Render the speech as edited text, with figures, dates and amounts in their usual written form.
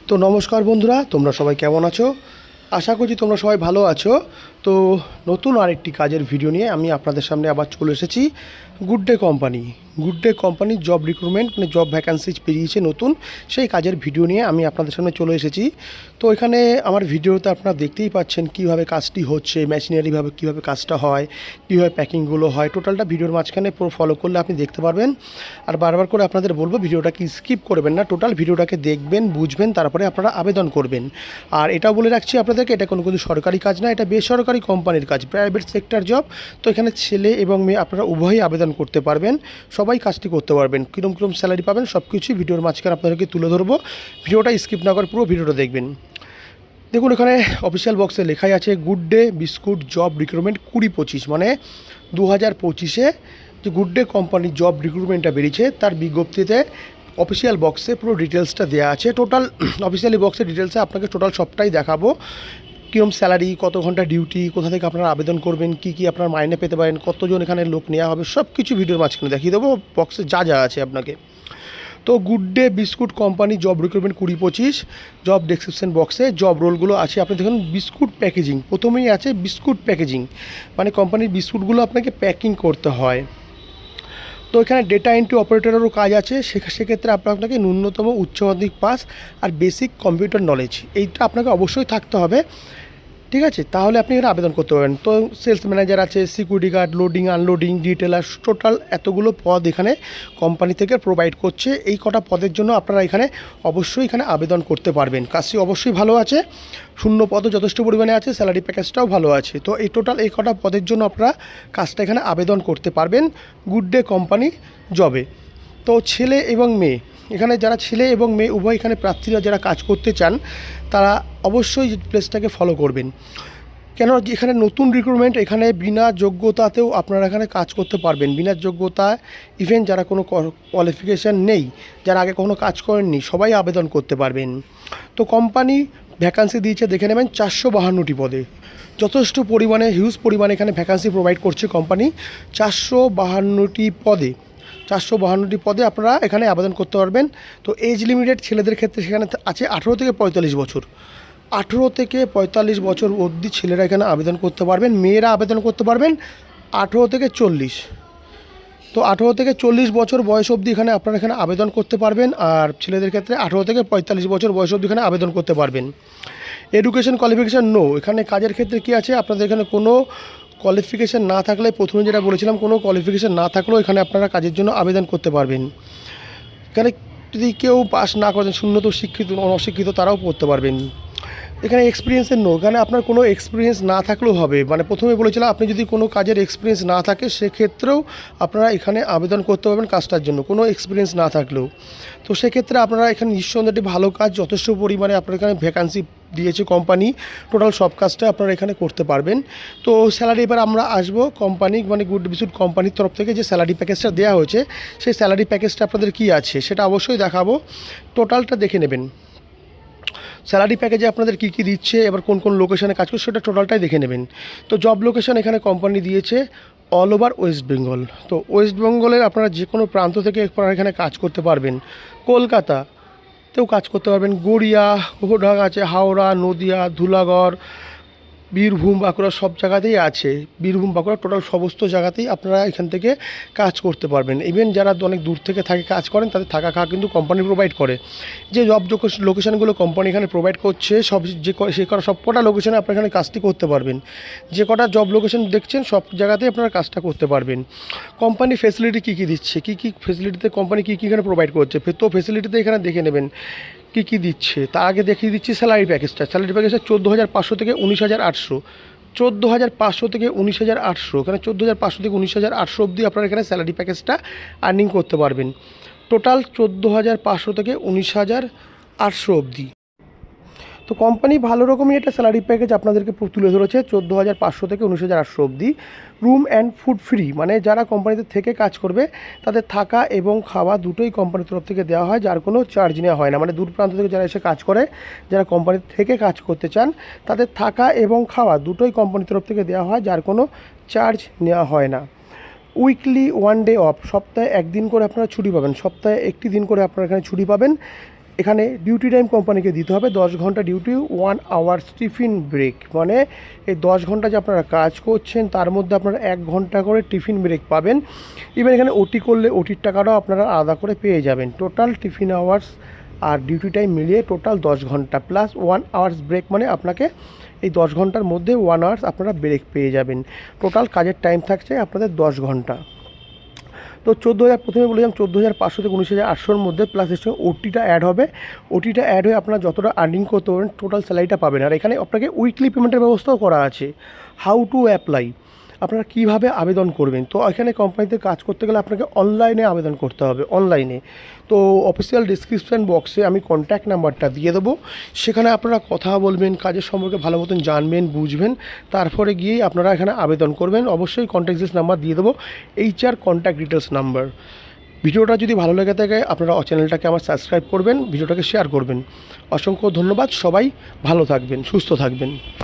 তো নমস্কার বন্ধুরা, তোমরা সবাই কেমন আছো? আশা করছি তোমরা সবাই ভালো আছো। তো নতুন আরেকটি কাজের ভিডিও নিয়ে আমি আপনাদের সামনে আবার চলে এসেছি। Good day company job recruitment মানে জব ভ্যাকান্সি বেরিয়েছে নতুন, সেই কাজের ভিডিও নিয়ে আমি আপনাদের সামনে চলে এসেছি। তো এখানে আমার ভিডিওতে আপনারা দেখতেই পাচ্ছেন কীভাবে কাজটি হচ্ছে, মেশিনারিভাবে কীভাবে কাজটা হয়, কীভাবে প্যাকিংগুলো হয়, টোটালটা ভিডিওর মাঝখানে পুরো ফলো করলে আপনি দেখতে পারবেন। আর বারবার করে আপনাদের বলবো ভিডিওটাকে স্কিপ করবেন না, টোটাল ভিডিওটাকে দেখবেন, বুঝবেন, তারপরে আপনারা আবেদন করবেন। আর এটাও বলে রাখছি আপনাদেরকে, এটা কোনো সরকারি কাজ না, এটা বেসরকারি কোম্পানির কাজ, প্রাইভেট সেক্টর জব। তো এখানে ছেলে এবং মেয়ে আপনারা উভয়ই আবেদন করতে পারবেন, সবাই কাজটি করতে পারবেন। কীরকম স্যালারি পাবেন সব কিছুই ভিডিওর মাঝখানে আপনাদেরকে তুলে ধরবো। ভিডিওটা স্কিপ না করে পুরো ভিডিওটা দেখবেন। দেখুন এখানে অফিসিয়াল বক্সে লেখাই আছে good day biscuit job recruitment 2025, মানে 2025-এ যে গুড ডে কোম্পানি জব রিক্রুটমেন্টটা বেরিয়েছে তার বিজ্ঞপ্তিতে অফিসিয়াল বক্সে পুরো ডিটেলসটা দেওয়া আছে। টোটাল অফিসিয়ালি বক্সের ডিটেলসে আপনাকে টোটাল সবটাই দেখাবো। কীরকম স্যালারি, কত ঘন্টা ডিউটি, কোথা থেকে আপনারা আবেদন করবেন, কী আপনার মাইনে পেতে পারেন, কতজন এখানে লোক নেওয়া হবে, সব কিছু ভিডিওর মাঝখানে দেখিয়ে দেবো বক্সে যা যা আছে আপনাকে। তো good day biscuit company job recruitment 2025 job description বক্সে জব রোলগুলো আছে। আপনি দেখুন বিস্কুট প্যাকেজিং, প্রথমেই আছে বিস্কুট প্যাকেজিং, মানে কোম্পানির বিস্কুটগুলো আপনাকে প্যাকিং করতে হয়। তো এখানে ডেটা এন্ট্রি অপারেটরেরও কাজ আছে, সেক্ষেত্রে আপনাকে ন্যূনতম উচ্চ মাধ্যমিক পাস আর বেসিক কম্পিউটার নলেজ এইটা আপনাকে অবশ্যই থাকতে হবে, ঠিক আছে? তাহলে আপনি এখানে আবেদন করতে পারবেন। তো সেলস ম্যানেজার আছে, security guard, loading unloading, detailer, total এতগুলো পদ এখানে কোম্পানি থেকে প্রোভাইড করছে। এই কটা পদের জন্য আপনারা এখানে অবশ্যই এখানে আবেদন করতে পারবেন। কাজটি অবশ্যই ভালো আছে, শূন্য পদও যথেষ্ট পরিমাণে আছে, স্যালারি প্যাকেজটাও ভালো আছে। তো এই টোটাল এই কটা পদের জন্য আপনারা কাজটা এখানে আবেদন করতে পারবেন গুড ডে কোম্পানি জবে। তো ছেলে এবং মেয়ে, এখানে যারা ছেলে এবং মেয়ে উভয় এখানে প্রার্থীরা যারা কাজ করতে চান তারা অবশ্যই প্লেসটাকে ফলো করবেন। কেন এখানে নতুন রিক্রুটমেন্ট, এখানে বিনা যোগ্যতাতেও আপনারা এখানে কাজ করতে পারবেন। বিনা যোগ্যতা ইভেন যারা কোনো কোয়ালিফিকেশান নেই, যারা আগে কখনো কাজ করেননি, সবাই আবেদন করতে পারবেন। তো কোম্পানি ভ্যাকান্সি দিয়েছে দেখে নেবেন 452টি পদে, যথেষ্ট পরিমাণে হিউজ পরিমাণে এখানে ভ্যাকান্সি প্রোভাইড করছে কোম্পানি। 452টি পদে আপনারা এখানে আবেদন করতে পারবেন। তো এজ লিমিটেড ছেলেদের ক্ষেত্রে সেখানে আছে 18 থেকে 45 বছর, 18 থেকে 45 বছর অবধি ছেলেরা এখানে আবেদন করতে পারবেন। মেয়েরা আবেদন করতে পারবেন 18 থেকে 40। তো 18 থেকে 40 বছর বয়স অবধি এখানে আপনারা এখানে আবেদন করতে পারবেন। আর ছেলেদের ক্ষেত্রে 18 থেকে 45 বছর বয়স অবধি এখানে আবেদন করতে পারবেন। এডুকেশন কোয়ালিফিকেশান নো, এখানে কাজের ক্ষেত্রে কী আছে, আপনাদের এখানে কোনো কোয়ালিফিকেশান না থাকলে, প্রথমে যেটা বলেছিলাম, কোনো কোয়ালিফিকেশান না থাকলেও এখানে আপনারা কাজের জন্য আবেদন করতে পারবেন। এখানে যদি কেউ পাস না করেন, শূন্যত শিক্ষিত অশিক্ষিত, তারাও পড়তে পারবেন। এখানে এক্সপিরিয়েন্সের নো, এখানে আপনার কোনো এক্সপিরিয়েন্স না থাকলেও হবে, মানে প্রথমে বলেছিলাম আপনি যদি কোনো কাজের এক্সপিরিয়েন্স না থাকে সেক্ষেত্রেও আপনারা এখানে আবেদন করতে পারবেন কাজটার জন্য, কোনো এক্সপিরিয়েন্স না থাকলেও। তো সেক্ষেত্রে আপনারা এখানে নিঃসন্দেহে ভালো কাজ, যথেষ্ট পরিমাণে আপনার এখানে ভ্যাকান্সি দিয়েছে কোম্পানি, টোটাল সব কাজটা আপনারা এখানে করতে পারবেন। তো স্যালারি এবার আমরা আসবো কোম্পানি মানে গুড বিস্কুট কোম্পানির তরফ থেকে যে স্যালারি প্যাকেজটা দেওয়া হয়েছে, সেই স্যালারি প্যাকেজটা আপনাদের কী আছে সেটা অবশ্যই দেখাবো, টোটালটা দেখে নেবেন। স্যালারি প্যাকেজে আপনাদের কী দিচ্ছে, এবার কোন কোন লোকেশনে কাজ করছে সেটা টোটালটাই দেখে নেবেন। তো জব লোকেশন এখানে কোম্পানি দিয়েছে অল ওভার ওয়েস্ট বেঙ্গল। তো ওয়েস্ট বেঙ্গলের আপনারা যে কোনো প্রান্ত থেকে আপনারা এখানে কাজ করতে পারবেন। কলকাতাতেও কাজ করতে পারবেন, গড়িয়া, গোঘাট আছে, হাওড়া, নদিয়া, ধুলাগড়, বীরভূম, বাঁকুড়া, সব জায়গাতেই আছে। বীরভূম, বাঁকুড়া, টোটাল সমস্ত জায়গাতেই আপনারা এখান থেকে কাজ করতে পারবেন। ইভেন যারা অনেক দূর থেকে থাকে কাজ করেন, তাদের থাকা খাওয়া কিন্তু কোম্পানি প্রোভাইড করে। যে জব লোকেশানগুলো কোম্পানি এখানে প্রোভাইড করছে, সব কটা লোকেশানে আপনারা এখানে কাজটি করতে পারবেন। যে কটা জব লোকেশান দেখছেন সব জায়গাতেই আপনারা কাজটা করতে পারবেন। কোম্পানি ফেসিলিটি কী দিচ্ছে, কী ফেসিলিটিতে কোম্পানি কী এখানে প্রোভাইড করছে, তো ফেসিলিটিতে এখানে দেখে নেবেন কী দিচ্ছে। তার আগে দেখিয়ে দিচ্ছি স্যালারি প্যাকেজটা 14,500 থেকে 19,800, 14,500 থেকে 19,800, এখানে 14,500 থেকে 19,800 অবধি আপনারা এখানে স্যালারি প্যাকেজটা আর্নিং করতে পারবেন। টোটাল 14,500 থেকে 19,800 অবধি। তো কোম্পানি ভালো রকমই একটা স্যালারি প্যাকেজ আপনাদেরকে তুলে ধরেছে 14,500 থেকে 19,800 অবধি। রুম অ্যান্ড ফুড ফ্রি, মানে যারা কোম্পানিতে থেকে কাজ করবে তাদের থাকা এবং খাওয়া দুটোই কোম্পানির তরফ থেকে দেওয়া হয়, যার কোনো চার্জ নেওয়া হয় না। মানে দূর প্রান্ত থেকে যারা এসে কাজ করে, যারা কোম্পানি থেকে কাজ করতে চান, তাদের থাকা এবং খাওয়া দুটোই কোম্পানির তরফ থেকে দেওয়া হয়, যার কোনো চার্জ নেওয়া হয় না। উইকলি 1 ডে অফ, সপ্তাহে একদিন করে আপনারা ছুটি পাবেন, সপ্তাহে একটি দিন করে আপনারা এখানে ছুটি পাবেন। এখানে ডিউটি টাইম কোম্পানিকে দিতে হবে 10 ঘন্টা ডিউটি 1 আওয়ার্স টিফিন ব্রেক, মানে এই 10 ঘন্টা যে আপনারা কাজ করছেন তার মধ্যে আপনারা 1 ঘন্টা করে টিফিন ব্রেক পাবেন। ইভেন এখানে ওটি করলে ওটির টাকাটাও আপনারা আলাদা করে পেয়ে যাবেন। টোটাল টিফিন আওয়ার্স আর ডিউটি টাইম মিলিয়ে টোটাল 10 ঘন্টা প্লাস 1 আওয়ার্স ব্রেক, মানে আপনাকে এই 10 ঘন্টার মধ্যে 1 আওয়ার্স আপনারা ব্রেক পেয়ে যাবেন। টোটাল কাজের টাইম থাকছে আপনাদের 10 ঘন্টা। তো 14,000 প্রথমে বলেছিলাম 14,500 থেকে 19,800-র মধ্যে, প্লাস এর সঙ্গে ওটিটা অ্যাড হবে। ওটিটা অ্যাড হয়ে আপনারা যতটা আর্নিং করতে পারবেন টোটাল স্যালারিটা পাবেন। আর এখানে আপনাকে উইকলি পেমেন্টের ব্যবস্থাও করা আছে। হাউ টু অ্যাপ্লাই, আপনারা কীভাবে আবেদন করবেন, তো এখানে কোম্পানিতে কাজ করতে গেলে আপনাকে অনলাইনে আবেদন করতে হবে, অনলাইনে। তো অফিসিয়াল ডিসক্রিপশান বক্সে আমি কন্ট্যাক্ট নাম্বারটা দিয়ে দেবো, সেখানে আপনারা কথা বলবেন, কাজের সম্পর্কে ভালো মতন জানবেন বুঝবেন, তারপরে গিয়েই আপনারা এখানে আবেদন করবেন। অবশ্যই কন্ট্যাক্ট ডিটেলস নাম্বার দিয়ে দেবো, HR কন্ট্যাক্ট ডিটেলস নাম্বার। ভিডিওটা যদি ভালো লেগে থাকে আপনারা চ্যানেলটাকে আমার সাবস্ক্রাইব করবেন, ভিডিওটাকে শেয়ার করবেন। অসংখ্য ধন্যবাদ, সবাই ভালো থাকবেন, সুস্থ থাকবেন।